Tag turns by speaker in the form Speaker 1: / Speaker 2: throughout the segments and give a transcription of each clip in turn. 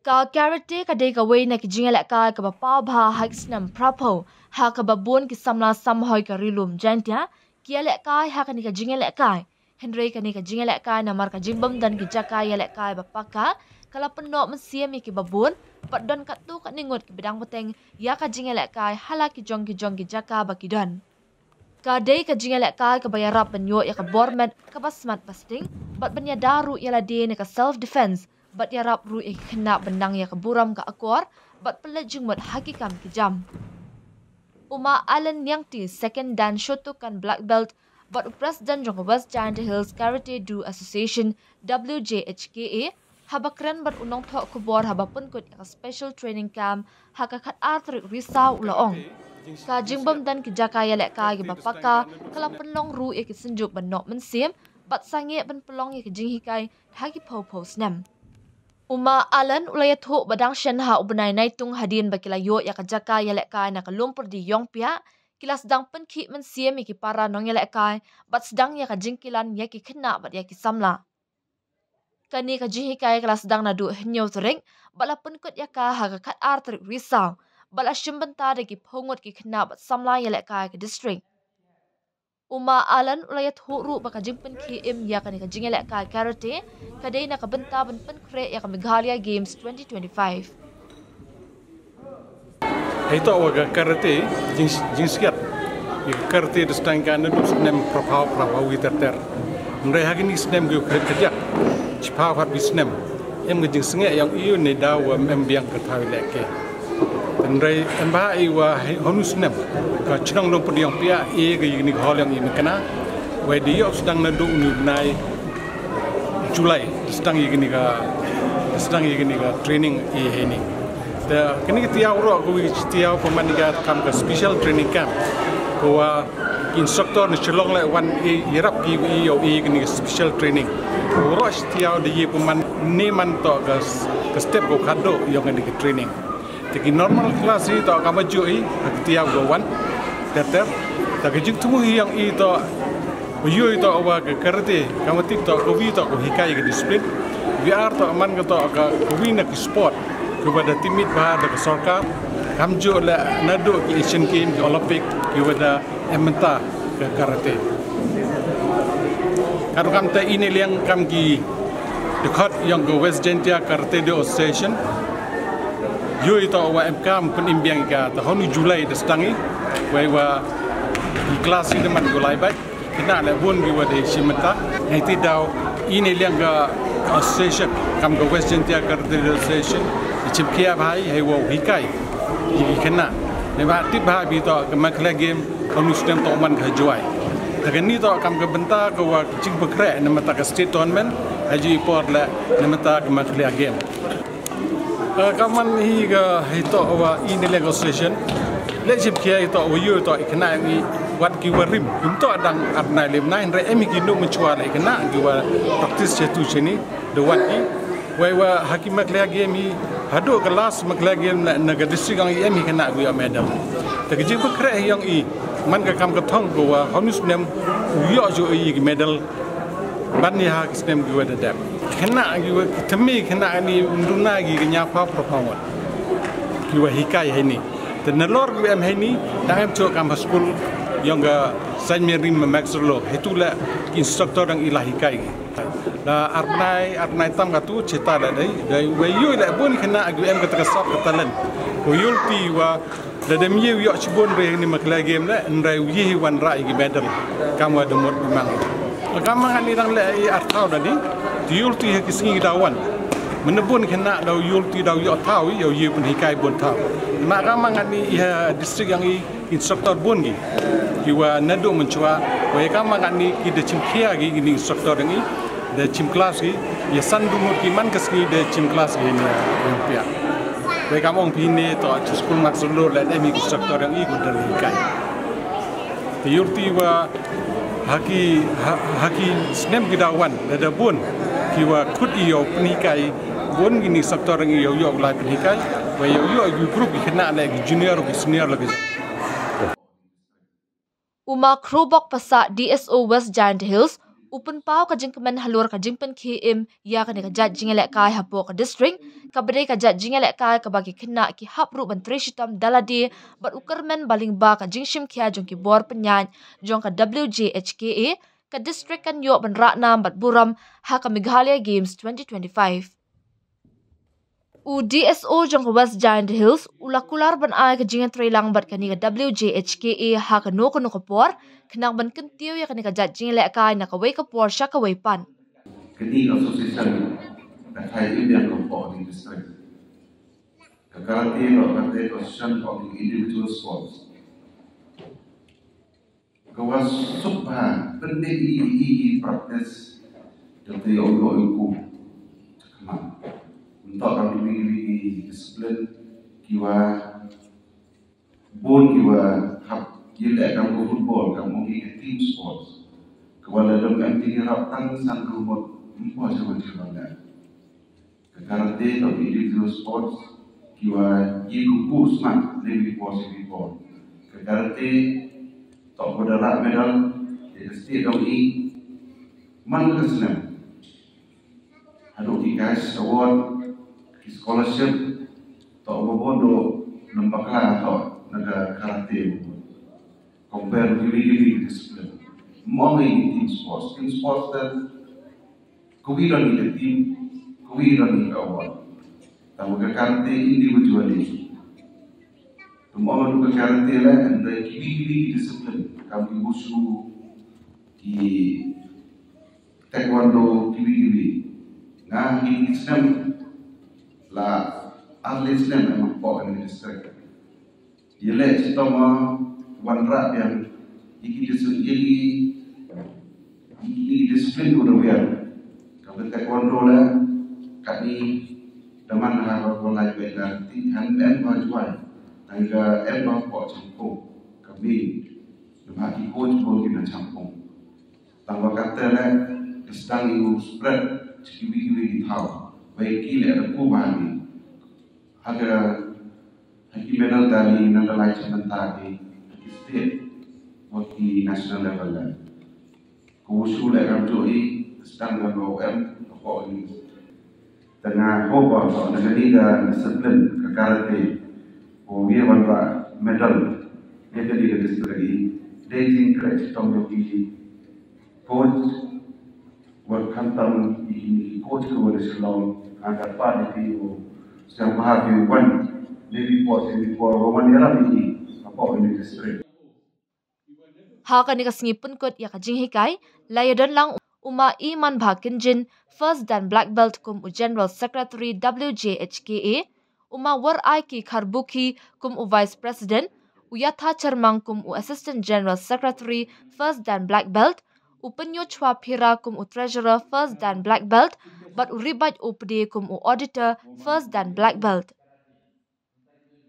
Speaker 1: Ka karate ka dei ka wei na ki jingialehkai ka ba pau bha hikes nam prapo ha ka ba bun ki samla samhoi ka rilum jantia ki alehkai ha ka ni ka jingialehkai Henry ka ni ka jingialehkai na mar ka jingbam dan ki jaka alehkai ba paka kala penok mensia mi ki babun pat don kat tu kat ningut ki bidang peteng ya ka jingialehkai hala ki jong ki jaka ba ki don ka dei ka jingialehkai ka bayarap benyo ya ka bormet ka ba smart pasting bat benya daru ya la de ne ka self defense bat yarap ru khynnah benang ya keburam ka akor bat pelajung mut hakikam kijam. Uma Allen Nyangti second dan shotokan black belt bat president jong West Giant Hills Karate Do Association WJHKA habakran bat unong thok kubor habapun kut ya special training camp hakakat atrik risau ulaong. Ka jingbam dan kijaka alehkai ki bapaka kala penlong ru ya kisenjuk benok mensim bat sange ben pelong ya kijinghikai haki po snam. Uma Alan ulaya thuk badang shenha ubnai naitung hadin bakilayo ya kajaka alehkai na kalumpur di yongpia kilas dang Pynkhie mensiam ki para nong alehkai bat sedang ya jingkilan ya ki khynnah bat ya ki samla. Kani ka jingikai kilas dang na du hnyo sering bala penkut ya ka hagakat artrik risau bala shimbenta de ki phongot ki khynnah bat samla alehkai ke district. Uma Alan ulaya thuk ru baka jing Pynkhie im ya ka ni ka jingialehkai karate kadai na kabenta ben Pynkhie ya ka Meghalaya Games 2025.
Speaker 2: Itu awak karate jingsiat. Karate itu sedang kan itu senam prapau witer. Mereka hari ini senam juga kerja. Cepat harus senam. Em kerja sengat yang iu ni dah em biang ketahui lagi. Mereka embah iwa honus senam. Kalau cenang dong pergi yang pihak ke ini hal yang ini kena. Wah dia sedang nado unai Jowai sedang ini ke training ini. Kini kita orang kita pemaniga kam ke special training camp. Kau instruktor ni celong le wan irap ki ini special training. Orang kita dia peman neman to ke step ko kado yang ini ke training. Tapi normal kelas itu kamu jui kita gawan teter. Tapi jik tuh yang itu Uyu itu awak karate, kamu tip to kowi to hikai ke disiplin. Biar to aman ke to kowi nak sport. Kepada timit bahar ke sorkar, kamu jo la nado ke Asian Games, Olympic, kepada ementa ke karate. Kalau kamu tak ini yang kamu ki dekat yang ke West Giant Karate Do Association, yo itu awak MK pun imbiang ke tahun Julai destangi, bahwa kelas ini man go live. Kena le bun gi wade shimata ai ti daw ini liang ga association kam ga West Giant Karate Association chip kia bhai hai wo hikai gi kena le ba ti bha bi to ga Meghalaya game onu stem to man ga Jowai ta ni to kam ga benta ga wa ching bakre na mata ga state tournament haji por la na mata ga Meghalaya game kaman hi ga hito wa ini liang association le chip kia to wo to kena ni wat kiwa rim untuk adang arnai lem nain re emi kinu mencuar le kena kiwa praktis cetu sini de wat ki wa hakim Meghalaya game hi hado kelas Meghalaya game na ga district ang emi kena gua medal tak je bekre yang i man ka kam ka thong ko wa honus nem uyo jo i medal ban ni ha kisnem gua de dap kena gua temi kena ni unduna gi nya pa propawat kiwa hikai ini dan nalor gua em ini dang cho kam school yang ga Saint Mary Maxwell itulah instruktor yang ilahi kai la arnai tam ka tu cita da dai wayu la bun kena ag em ka takasap ka talan ko yulti wa da dem yu yo chbon re ni Meghalaya game la ndai yi wan rai gi medal kam wa demot memang kam ni dang le artau da ni yulti ha kisingi dawan menebun kena da yulti da yo tau yo yi pun hikai bun tau ma kam ni district yang instruktor bun gi kiwa nado mencua wa kam ni ki de chimkhia gi ni instruktor ngi de chim class gi ya sandu ki man kaski de chim class gi ni pia wa kam ong pini to school maxulo la emi instruktor ngi ku dari kai ti yurti wa haki snem gidawan da bun kiwa khut iyo pni kai bun gi ni instruktor ngi yo yo la pni kai wa yo group gi kena la junior gi senior lagi
Speaker 1: Uma Krubok Pasa DSO West Giant Hills Upun pau ka jingkemen halur ka jingpen kim ya ka ni ka jat jingialehkai hapo ka district ka bedai ka jat jingialehkai ka bagi khynnah ki hapru bantri shitam daladi bat ukermen baling ba ka jingshim kya jong ki bor penyan jong ka WJHKA ka district kan yok ban raknam bat buram ha ka Meghalaya Games 2025. DSO jong ka West Giant Hills ulakular ban ai ka jingan trailang bat kani ka WJHKA ha ka no ka por kenang ban kentiu ya kani ka jat jingialehkai na ka wei ka por sha ka wei pan.
Speaker 3: Kini association that has Indian for the district. The karate or karate association of the individual sports. Kawas subha penting i practice dari orang iku. Untuk kami disiplin kiwa bon kiwa hab yelek kamu football kamu di team sports. Kawala dalam MT rap tang sang rumot empat macam mana. Karate atau individual sports kiwa iku pusman lebih positif bon. Karate tak berdarah medal di state of E man kesem. Ada kikas award scholarship tak berbodoh nampak lah atau negara karate compare gili disiplin. Mau team sports dan kewiran di team, kewiran di awal. Tahu ke karate individually. Semua orang ke karate lah, anda gili disiplin. Kami musuh di taekwondo gili. Nah ini Islam lah ahli Islam memang pokok di distrik. Ialah kita mau wanrak yang iki disiplin udah kalau taekwondo lah kami teman harap mulai belajar tihan dan Jowai tangga pok campur kami cuma di coach pun kita campur tambah kata lah sdang itu spread cibi-cibi di tahu baik gila ada kubah agar haki medal tadi nanti lain sebentar di state di national level lah. Kuusul akan tuhi sedang level apa ini tengah hoba atau negara disiplin ke karate. Dia berapa medal dia jadi disiplin. Dia encourage tamu di coach work hantam di coach kepada Syllad agar pada itu yang bahagia wan lebih positif orang dia lagi apa ini disiplin.
Speaker 1: Ha ka ni ka sngipun kot ya ka jingialehkai layadan lang uma iman bhakinjin first dan black belt kum general secretary WJHKA uma war ai ki kharbuki kum vice president uyatha charmang kum assistant general secretary first dan black belt upenyo chwa phira kum treasurer first dan black belt but uribat upde kum auditor first dan black belt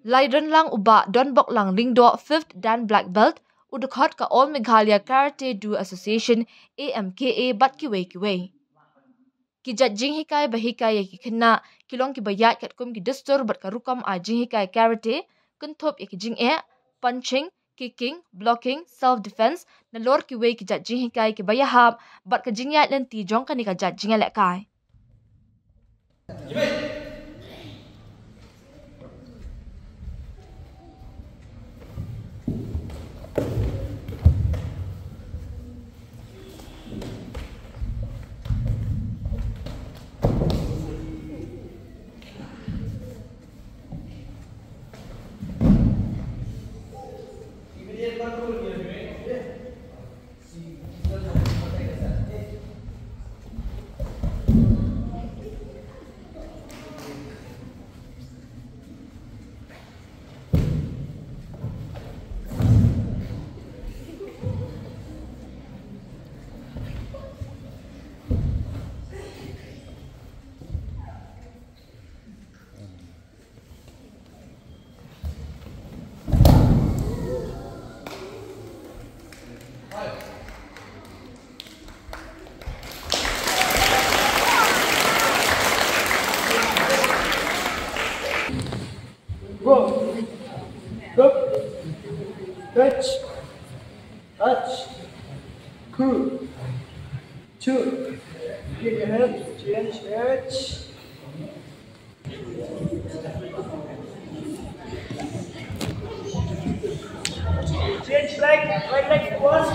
Speaker 1: layadan lang uba donbok lang lingdo fifth dan black belt udukhat ka All Meghalaya Karate Do Association AMKA bat kiwei. Kijat jingialehkai bahikai ya ki khynnah kilong ki bayat kat kum ki distur bat karukam a jingialehkai karate kunthop ya ki punching, kicking, blocking, self defense na lor kiwei kijat jingialehkai ki bayahab bat ka jingyat lenti jong ka ni ka jat jingialehkai.
Speaker 4: Touch, cool. 2. Get your hips, stretch. Change leg, right leg first.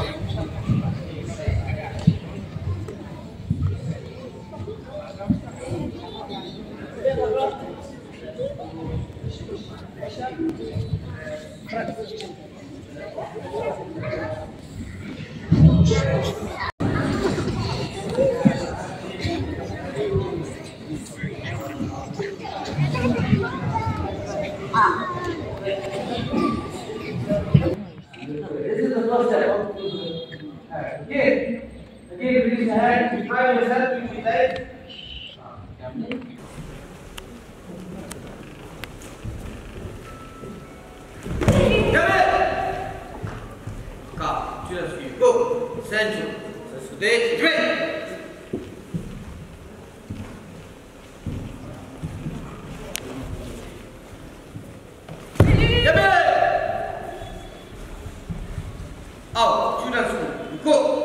Speaker 4: This is the first step. Again, release the hand, try yourself, you feel like. Go, central. So today, drink. Out, go.